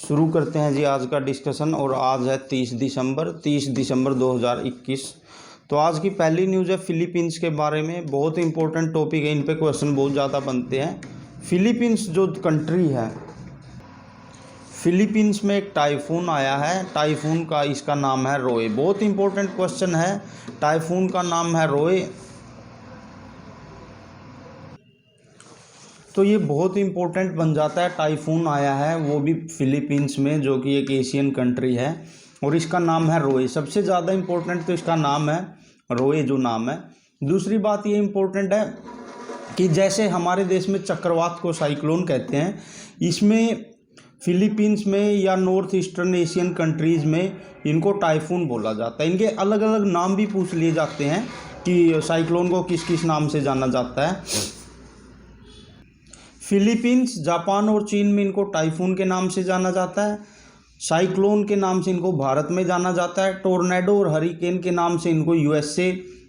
शुरू करते हैं जी आज का डिस्कशन। और आज है 30 दिसंबर 2021। तो आज की पहली न्यूज़ है फिलीपींस के बारे में। बहुत इंपॉर्टेंट टॉपिक है, इन पे क्वेश्चन बहुत ज़्यादा बनते हैं। फिलीपींस जो कंट्री है, फिलीपींस में एक टाइफून आया है। टाइफून का इसका नाम है रोए। बहुत इंपॉर्टेंट क्वेश्चन है। टाइफून का नाम है रोए। तो ये बहुत इंपॉर्टेंट बन जाता है। टाइफून आया है वो भी फिलीपींस में, जो कि एक एशियन कंट्री है, और इसका नाम है रोए। सबसे ज़्यादा इंपॉर्टेंट तो इसका नाम है रोए, जो नाम है। दूसरी बात ये इंपॉर्टेंट है कि जैसे हमारे देश में चक्रवात को साइक्लोन कहते हैं, इसमें फिलीपींस में या नॉर्थ ईस्टर्न एशियन कंट्रीज़ में इनको टाइफून बोला जाता है। इनके अलग अलग नाम भी पूछ लिए जाते हैं कि साइक्लोन को किस किस नाम से जाना जाता है। फिलीपींस, जापान और चीन में इनको टाइफून के नाम से जाना जाता है। साइक्लोन के नाम से इनको भारत में जाना जाता है। टोर्नेडो और हरिकेन के नाम से इनको यूएसए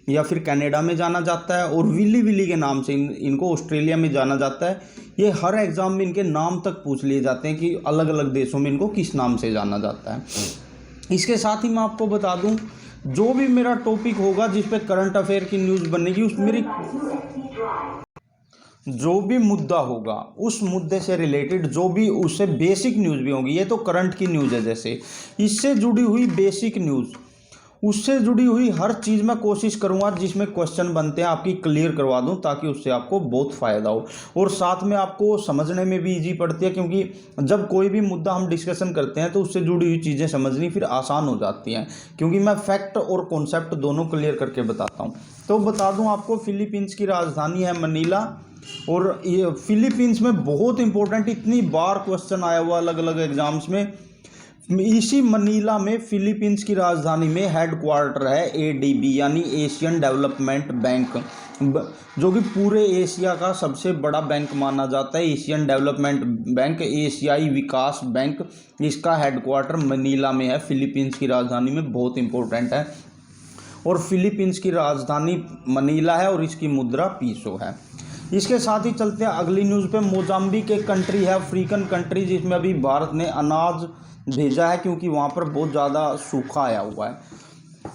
या फिर कनाडा में जाना जाता है। और विली विली के नाम से इनको ऑस्ट्रेलिया में जाना जाता है। ये हर एग्जाम में इनके नाम तक पूछ लिए जाते हैं कि अलग अलग देशों में इनको किस नाम से जाना जाता है। इसके साथ ही मैं आपको बता दूं, जो भी मेरा टॉपिक होगा जिस पे करंट अफेयर की न्यूज़ बनेगी, उस मेरी जो भी मुद्दा होगा उस मुद्दे से रिलेटेड जो भी उससे बेसिक न्यूज़ भी होंगी। ये तो करंट की न्यूज़ है, जैसे इससे जुड़ी हुई बेसिक न्यूज़, उससे जुड़ी हुई हर चीज़ मैं कोशिश करूंगा जिसमें क्वेश्चन बनते हैं आपकी क्लियर करवा दूं, ताकि उससे आपको बहुत फ़ायदा हो और साथ में आपको समझने में भी इजी पड़ती है। क्योंकि जब कोई भी मुद्दा हम डिस्कशन करते हैं तो उससे जुड़ी हुई चीज़ें समझनी फिर आसान हो जाती हैं, क्योंकि मैं फैक्ट और कॉन्सेप्ट दोनों क्लियर करके बताता हूँ। तो बता दूँ आपको, फिलीपींस की राजधानी है मनीला। और ये फिलीपींस में बहुत इंपॉर्टेंट, इतनी बार क्वेश्चन आया हुआ अलग अलग एग्जाम्स में। इसी मनीला में फिलीपींस की राजधानी में हेडक्वार्टर है एडीबी, यानी एशियन डेवलपमेंट बैंक, जो कि पूरे एशिया का सबसे बड़ा बैंक माना जाता है। एशियन डेवलपमेंट बैंक, एशियाई विकास बैंक, इसका हेडक्वार्टर मनीला में है, फिलीपींस की राजधानी में। बहुत इंपॉर्टेंट है। और फिलीपींस की राजधानी मनीला है और इसकी मुद्रा पीसो है। इसके साथ ही चलते हैं अगली न्यूज़ पे। मोजाम्बिक एक कंट्री है, अफ्रीकन कंट्री, जिसमें अभी भारत ने अनाज भेजा है क्योंकि वहाँ पर बहुत ज़्यादा सूखा आया हुआ है।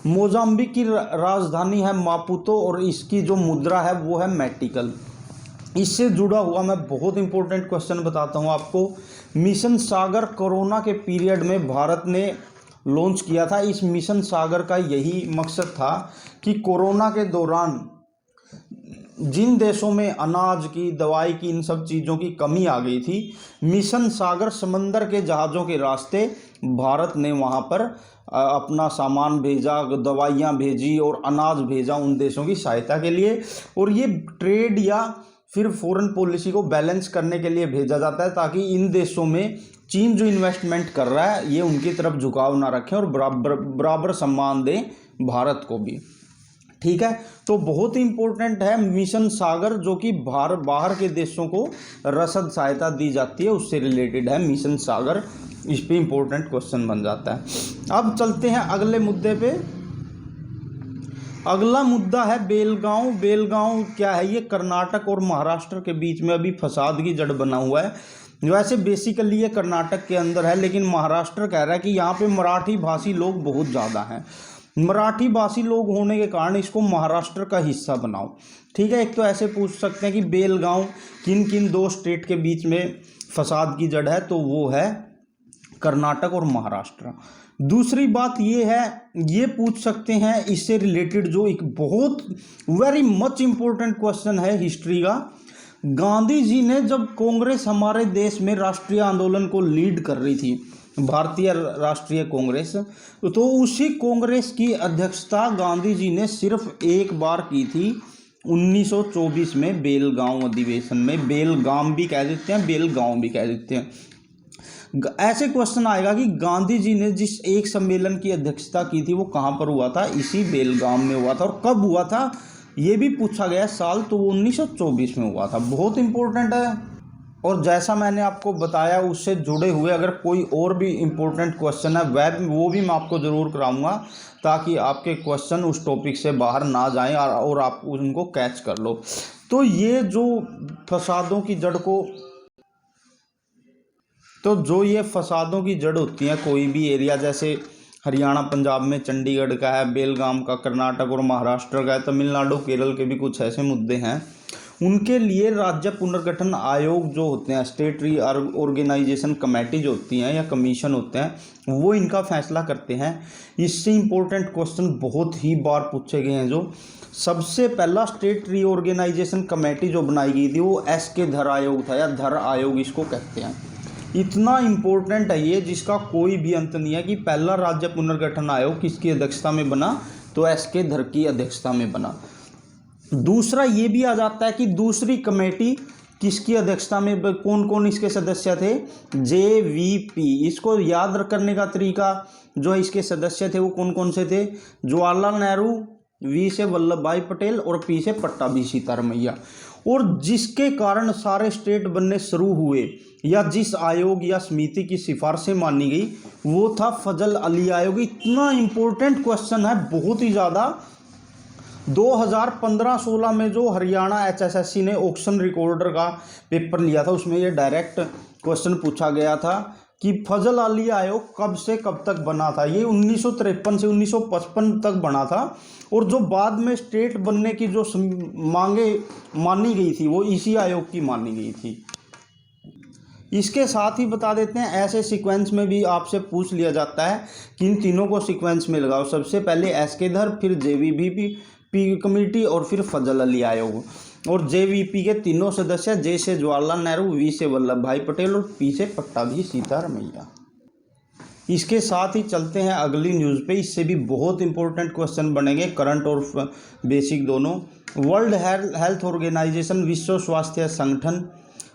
मोजाम्बिक की राजधानी है मापुतो और इसकी जो मुद्रा है वो है मेटिकल। इससे जुड़ा हुआ मैं बहुत इंपॉर्टेंट क्वेश्चन बताता हूँ आपको। मिशन सागर कोरोना के पीरियड में भारत ने लॉन्च किया था। इस मिशन सागर का यही मकसद था कि कोरोना के दौरान जिन देशों में अनाज की, दवाई की, इन सब चीज़ों की कमी आ गई थी, मिशन सागर समंदर के जहाज़ों के रास्ते भारत ने वहाँ पर अपना सामान भेजा, दवाइयाँ भेजी और अनाज भेजा उन देशों की सहायता के लिए। और ये ट्रेड या फिर फॉरेन पॉलिसी को बैलेंस करने के लिए भेजा जाता है, ताकि इन देशों में चीन जो इन्वेस्टमेंट कर रहा है ये उनकी तरफ झुकाव ना रखें और बराबर सम्मान दें भारत को भी। ठीक है, तो बहुत इंपॉर्टेंट है मिशन सागर, जो कि बाहर के देशों को रसद सहायता दी जाती है, उससे रिलेटेड है मिशन सागर। इस पे इंपॉर्टेंट क्वेश्चन बन जाता है। अब चलते हैं अगले मुद्दे पे। अगला मुद्दा है बेलगांव। बेलगांव क्या है? ये कर्नाटक और महाराष्ट्र के बीच में अभी फसाद की जड़ बना हुआ है। वैसे बेसिकली ये कर्नाटक के अंदर है, लेकिन महाराष्ट्र कह रहा है कि यहाँ पे मराठी भाषी लोग बहुत ज़्यादा हैं। मराठी भाषी लोग होने के कारण इसको महाराष्ट्र का हिस्सा बनाओ। ठीक है, एक तो ऐसे पूछ सकते हैं कि बेलगांव किन किन दो स्टेट के बीच में फसाद की जड़ है, तो वो है कर्नाटक और महाराष्ट्र। दूसरी बात ये है, ये पूछ सकते हैं इससे रिलेटेड जो एक बहुत वेरी मच इम्पोर्टेंट क्वेश्चन है हिस्ट्री का। गांधी जी ने जब कांग्रेस हमारे देश में राष्ट्रीय आंदोलन को लीड कर रही थी, भारतीय राष्ट्रीय कांग्रेस, तो उसी कांग्रेस की अध्यक्षता गांधी जी ने सिर्फ एक बार की थी 1924 में बेलगांव अधिवेशन में। बेलगाम भी कह देते हैं, बेलगांव भी कह देते हैं। ऐसे क्वेश्चन आएगा कि गांधी जी ने जिस एक सम्मेलन की अध्यक्षता की थी वो कहाँ पर हुआ था? इसी बेलगाम में हुआ था। और कब हुआ था ये भी पूछा गया साल, तो वो 1924 में हुआ था। बहुत इंपॉर्टेंट है। और जैसा मैंने आपको बताया उससे जुड़े हुए अगर कोई और भी इम्पोर्टेंट क्वेश्चन है वो भी मैं आपको ज़रूर कराऊंगा, ताकि आपके क्वेश्चन उस टॉपिक से बाहर ना जाएं और आप उनको कैच कर लो। तो ये जो फसादों की जड़ को तो जो ये फसादों की जड़ होती हैं, कोई भी एरिया जैसे हरियाणा पंजाब में चंडीगढ़ का है, बेलगाम का, कर्नाटक और महाराष्ट्र का है, तमिलनाडु केरल के भी कुछ ऐसे मुद्दे हैं, उनके लिए राज्य पुनर्गठन आयोग जो होते हैं, स्टेट री ऑर्गेनाइजेशन कमेटी जो होती हैं या कमीशन होते हैं, वो इनका फैसला करते हैं। इससे इम्पोर्टेंट क्वेश्चन बहुत ही बार पूछे गए हैं। जो सबसे पहला स्टेट रीऑर्गेनाइजेशन कमेटी जो बनाई गई थी वो एस.के. धर आयोग था, या धर आयोग इसको कहते हैं। इतना इम्पोर्टेंट है ये, जिसका कोई भी अंत नहीं है कि पहला राज्य पुनर्गठन आयोग किसकी अध्यक्षता में बना, तो एस.के. धर की अध्यक्षता में बना। दूसरा ये भी आ जाता है कि दूसरी कमेटी किसकी अध्यक्षता में, कौन कौन इसके सदस्य थे, JVP। इसको याद करने का तरीका जो है, इसके सदस्य थे वो कौन कौन से थे, जवाहरलाल नेहरू, V से वल्लभ भाई पटेल और P से पट्टाभी सीतारमैया। और जिसके कारण सारे स्टेट बनने शुरू हुए, या जिस आयोग या समिति की सिफारिशें मानी गई, वो था फजल अली आयोग। इतना इम्पोर्टेंट क्वेश्चन है, बहुत ही ज़्यादा। 2015-16 में जो हरियाणा HSSC ने ऑक्शन रिकॉर्डर का पेपर लिया था, उसमें ये डायरेक्ट क्वेश्चन पूछा गया था कि फजल अली आयोग कब से कब तक बना था। ये 1953 से 1955 तक बना था, और जो बाद में स्टेट बनने की जो मांगे मानी गई थी वो इसी आयोग की मानी गई थी। इसके साथ ही बता देते हैं, ऐसे सीक्वेंस में भी आपसे पूछ लिया जाता है कि इन तीनों को सीक्वेंस में लगाओ। सबसे पहले एस.के. धर, फिर JVP कमेटी और फिर फजल अली आयोग। और JVP के तीनों सदस्य, J से जवाहरलाल नेहरू, V से वल्लभ भाई पटेल और P से पट्टाभी सीतारमैया। इसके साथ ही चलते हैं अगली न्यूज़ पे। इससे भी बहुत इंपॉर्टेंट क्वेश्चन बनेंगे, करंट और बेसिक दोनों। वर्ल्ड हेल्थ ऑर्गेनाइजेशन, विश्व स्वास्थ्य संगठन,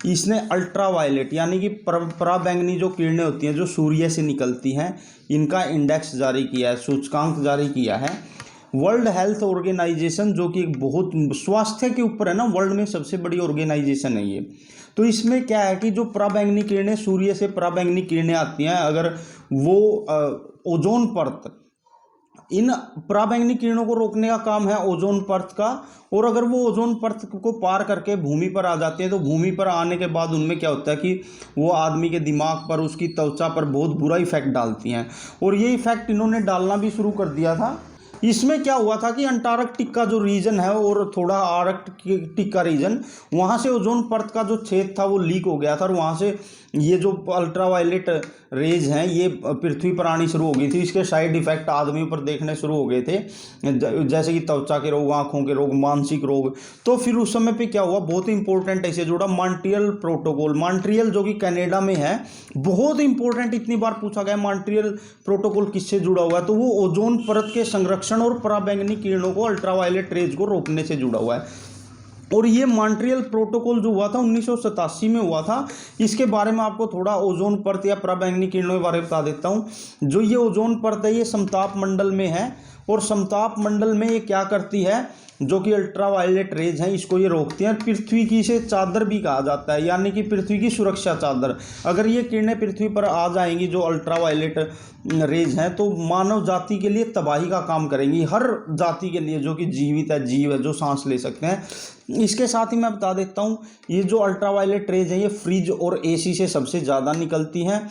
इसने अल्ट्रावायलेट यानी कि पराबैंगनी जो किरणें होती हैं जो सूर्य से निकलती हैं, इनका इंडेक्स जारी किया है, सूचकांक जारी किया है। वर्ल्ड हेल्थ ऑर्गेनाइजेशन जो कि एक बहुत स्वास्थ्य के ऊपर है ना, वर्ल्ड में सबसे बड़ी ऑर्गेनाइजेशन है ये। तो इसमें क्या है कि जो पराबैंगनी किरणें, सूर्य से पराबैंगनी किरणें आती हैं, अगर वो ओजोन परत, इन पराबैंगनी किरणों को रोकने का काम है ओजोन परत का, और अगर वो ओजोन परत को पार करके भूमि पर आ जाती है, तो भूमि पर आने के बाद उनमें क्या होता है कि वो आदमी के दिमाग पर, उसकी त्वचा पर बहुत बुरा इफेक्ट डालती हैं। और ये इफेक्ट इन्होंने डालना भी शुरू कर दिया था। इसमें क्या हुआ था कि अंटार्कटिक का जो रीजन है और थोड़ा आर्कटिक का रीजन, वहाँ से ओजोन परत का जो छेद था वो लीक हो गया था, और वहाँ से ये जो अल्ट्रावायलेट रेज हैं ये पृथ्वी पर आनी शुरू हो गई थी। इसके साइड इफेक्ट आदमियों पर देखने शुरू हो गए थे, जैसे कि त्वचा के रोग, आँखों के रोग, मानसिक रोग। तो फिर उस समय पे क्या हुआ, बहुत इंपॉर्टेंट ऐसे जुड़ा मॉन्ट्रियल प्रोटोकॉल। मॉन्ट्रियल जो कि कनाडा में है, बहुत इंपॉर्टेंट, इतनी बार पूछा गया मॉन्ट्रियल प्रोटोकॉल किससे जुड़ा हुआ है, तो वो ओजोन परत के संरक्षण और पराबैंगनी किरणों को, अल्ट्रावायलेट रेज को रोकने से जुड़ा हुआ है। और ये मॉन्ट्रियल प्रोटोकॉल जो हुआ था 1987 में हुआ था। इसके बारे में आपको थोड़ा ओजोन परत या पराबैंगनी किरणों के बारे में बता देता हूँ। जो ये ओजोन परत है ये समताप मंडल में है, और समताप मंडल में ये क्या करती है, जो कि अल्ट्रावायलेट रेज हैं इसको ये रोकती हैं। पृथ्वी की इसे चादर भी कहा जाता है, यानी कि पृथ्वी की सुरक्षा चादर। अगर ये किरणें पृथ्वी पर आ जाएंगी जो अल्ट्रावायलेट रेज हैं, तो मानव जाति के लिए तबाही का काम करेंगी, हर जाति के लिए जो कि जीवित है, जीव है, जो सांस ले सकते हैं। इसके साथ ही मैं बता देता हूँ, ये जो अल्ट्रावायलेट रेज हैं ये फ्रिज और AC से सबसे ज़्यादा निकलती हैं।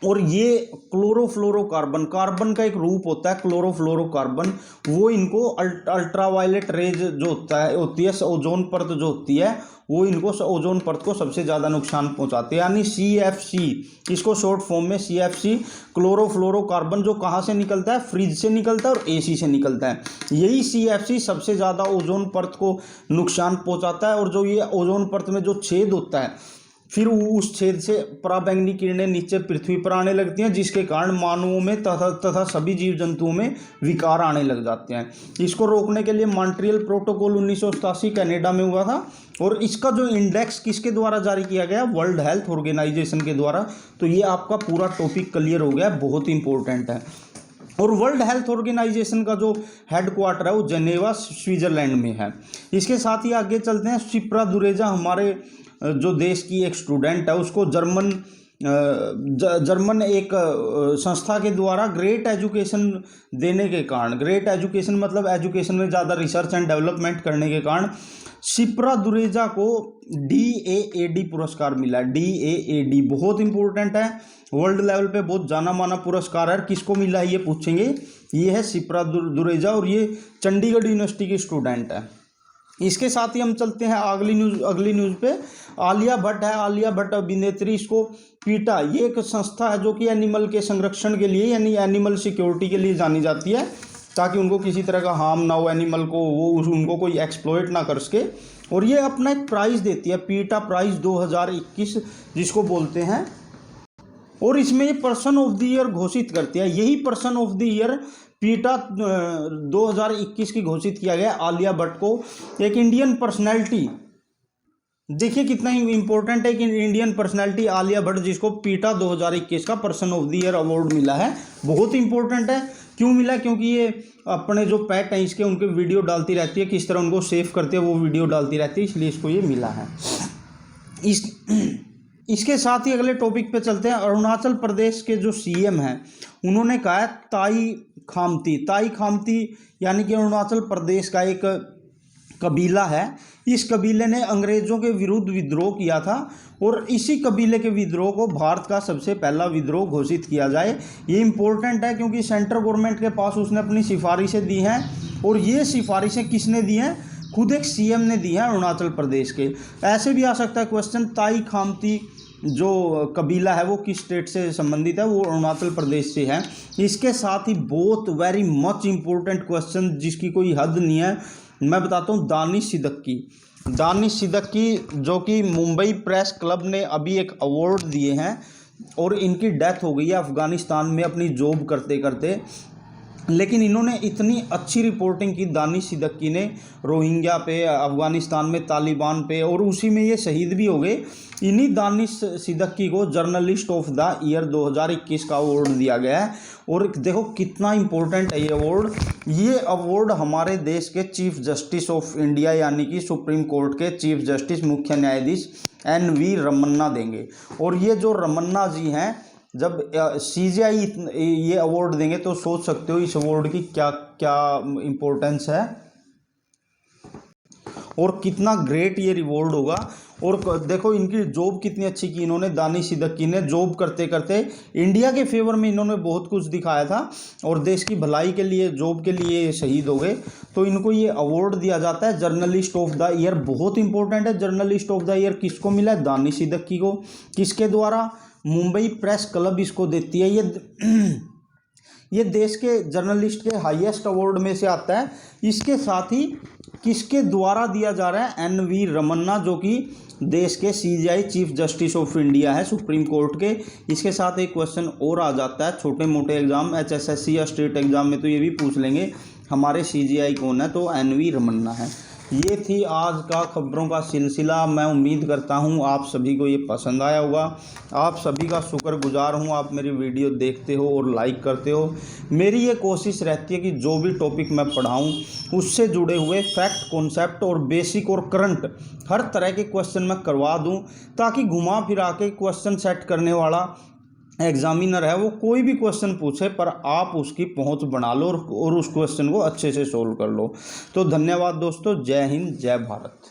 और ये क्लोरोफ्लोरोकार्बन, कार्बन का एक रूप होता है क्लोरोफ्लोरोकार्बन, वो इनको अल्ट्रावायलेट रेज जो होती है ओजोन परत जो होती है, वो इनको ओजोन परत को सबसे ज़्यादा नुकसान पहुंचाते हैं। यानी CFC, इसको शॉर्ट फॉर्म में CFC, क्लोरोफ्लोरोकार्बन, जो कहाँ से निकलता है, फ्रिज से निकलता है और AC से निकलता है। यही CFC सबसे ज़्यादा ओजोन परत को नुकसान पहुँचाता है। और जो ये ओजोन परत में जो छेद होता है, फिर उस छेद से पराबैंगनी किरणें नीचे पृथ्वी पर आने लगती हैं, जिसके कारण मानवों में तथा सभी जीव जंतुओं में विकार आने लग जाते हैं। इसको रोकने के लिए मॉन्ट्रियल प्रोटोकॉल 1987 कनाडा में हुआ था, और इसका जो इंडेक्स किसके द्वारा जारी किया गया, वर्ल्ड हेल्थ ऑर्गेनाइजेशन के द्वारा। तो ये आपका पूरा टॉपिक क्लियर हो गया, बहुत इंपॉर्टेंट है। और वर्ल्ड हेल्थ ऑर्गेनाइजेशन का जो हेडक्वार्टर है वो जेनेवा स्विट्जरलैंड में है। इसके साथ ही आगे चलते हैं। शिप्रा दुरेजा हमारे जो देश की एक स्टूडेंट है, उसको जर्मन एक संस्था के द्वारा ग्रेट एजुकेशन देने के कारण, ग्रेट एजुकेशन मतलब एजुकेशन में ज़्यादा रिसर्च एंड डेवलपमेंट करने के कारण शिप्रा दुरेजा को DAAD पुरस्कार मिला। DAAD बहुत इंपॉर्टेंट है, वर्ल्ड लेवल पे बहुत जाना माना पुरस्कार है। किसको मिला है ये पूछेंगे, ये है शिप्रा दुरेजा और ये चंडीगढ़ यूनिवर्सिटी की स्टूडेंट है। इसके साथ ही हम चलते हैं अगली न्यूज़ पे। आलिया भट्ट है, आलिया भट्ट अभिनेत्री, इसको पीटा। ये एक संस्था है जो कि एनिमल के संरक्षण के लिए यानी एनिमल सिक्योरिटी के लिए जानी जाती है, ताकि उनको किसी तरह का हार्म ना हो, एनिमल को वो उनको कोई एक्सप्लॉइट ना कर सके। और ये अपना एक प्राइज़ देती है, पीटा प्राइज़ 2021 जिसको बोलते हैं। और इसमें ये पर्सन ऑफ द ईयर घोषित करती है। यही पर्सन ऑफ द ईयर पीटा 2021 की घोषित किया गया आलिया भट्ट को। एक इंडियन पर्सनैलिटी, देखिए कितना इंपॉर्टेंट है कि इंडियन पर्सनैलिटी आलिया भट्ट जिसको पीटा 2021 का person of the year award मिला है। बहुत इंपॉर्टेंट है। क्यों मिला, क्योंकि ये अपने जो पेट हैं इसके उनके वीडियो डालती रहती है, किस तरह उनको सेव करते हैं वो वीडियो डालती रहती है, इसलिए इसको ये मिला है। इसके साथ ही अगले टॉपिक पे चलते हैं। अरुणाचल प्रदेश के जो CM हैं उन्होंने कहा है ताई खामती यानी कि अरुणाचल प्रदेश का एक कबीला है। इस कबीले ने अंग्रेज़ों के विरुद्ध विद्रोह किया था और इसी कबीले के विद्रोह को भारत का सबसे पहला विद्रोह घोषित किया जाए। ये इम्पोर्टेंट है क्योंकि सेंट्रल गवर्नमेंट के पास उसने अपनी सिफारिशें दी हैं और ये सिफारिशें किसने दी हैं, खुद एक CM ने दी हैं अरुणाचल प्रदेश के। ऐसे भी आ सकता है क्वेश्चन, ताई खामती जो कबीला है वो किस स्टेट से संबंधित है, वो अरुणाचल प्रदेश से है। इसके साथ ही बहुत वेरी मच इम्पोर्टेंट क्वेश्चन जिसकी कोई हद नहीं है, मैं बताता हूँ। दानिश सिद्दीकी जो कि मुंबई प्रेस क्लब ने अभी एक अवार्ड दिए हैं और इनकी डेथ हो गई है अफ़गानिस्तान में अपनी जॉब करते करते। लेकिन इन्होंने इतनी अच्छी रिपोर्टिंग की दानिश सिद्दीकी ने रोहिंग्या पे, अफ़गानिस्तान में तालिबान पे, और उसी में ये शहीद भी हो गए। इन्हीं दानिश सिद्दीकी को जर्नलिस्ट ऑफ द ईयर 2021 का अवार्ड दिया गया है। और देखो कितना इम्पोर्टेंट है ये अवार्ड। ये अवार्ड हमारे देश के चीफ जस्टिस ऑफ इंडिया यानी कि सुप्रीम कोर्ट के चीफ जस्टिस मुख्य न्यायाधीश NV रमन्ना देंगे। और ये जो रमन्ना जी हैं, जब CGI ये अवार्ड देंगे तो सोच सकते हो इस अवार्ड की क्या क्या इम्पोर्टेंस है और कितना ग्रेट ये रिवॉर्ड होगा। और देखो इनकी जॉब कितनी अच्छी की इन्होंने, दानिश सिद्दीकी ने जॉब करते करते इंडिया के फेवर में इन्होंने बहुत कुछ दिखाया था और देश की भलाई के लिए, जॉब के लिए शहीद हो गए। तो इनको ये अवार्ड दिया जाता है जर्नलिस्ट ऑफ द ईयर। बहुत इंपॉर्टेंट है। जर्नलिस्ट ऑफ द ईयर किसको मिला है, दानिश सिद्दीकी को। किसके द्वारा, मुंबई प्रेस क्लब इसको देती है। ये देश के जर्नलिस्ट के हाईएस्ट अवार्ड में से आता है। इसके साथ ही किसके द्वारा दिया जा रहा है, NV रमन्ना जो कि देश के CGI chief justice of India है सुप्रीम कोर्ट के। इसके साथ एक क्वेश्चन और आ जाता है, छोटे मोटे एग्जाम HSSC या स्टेट एग्जाम में तो ये भी पूछ लेंगे हमारे CGI कौन है, तो NV रमन्ना है। ये थी आज का खबरों का सिलसिला। मैं उम्मीद करता हूँ आप सभी को ये पसंद आया होगा। आप सभी का शुक्रगुजार हूँ, आप मेरी वीडियो देखते हो और लाइक करते हो। मेरी ये कोशिश रहती है कि जो भी टॉपिक मैं पढ़ाऊँ उससे जुड़े हुए फैक्ट, कॉन्सेप्ट और बेसिक और करंट हर तरह के क्वेश्चन मैं करवा दूँ, ताकि घुमा फिरा के क्वेश्चन सेट करने वाला एग्जामिनर है वो कोई भी क्वेश्चन पूछे पर आप उसकी पहुंच बना लो और उस क्वेश्चन को अच्छे से सोल्व कर लो। तो धन्यवाद दोस्तों। जय हिंद, जय भारत।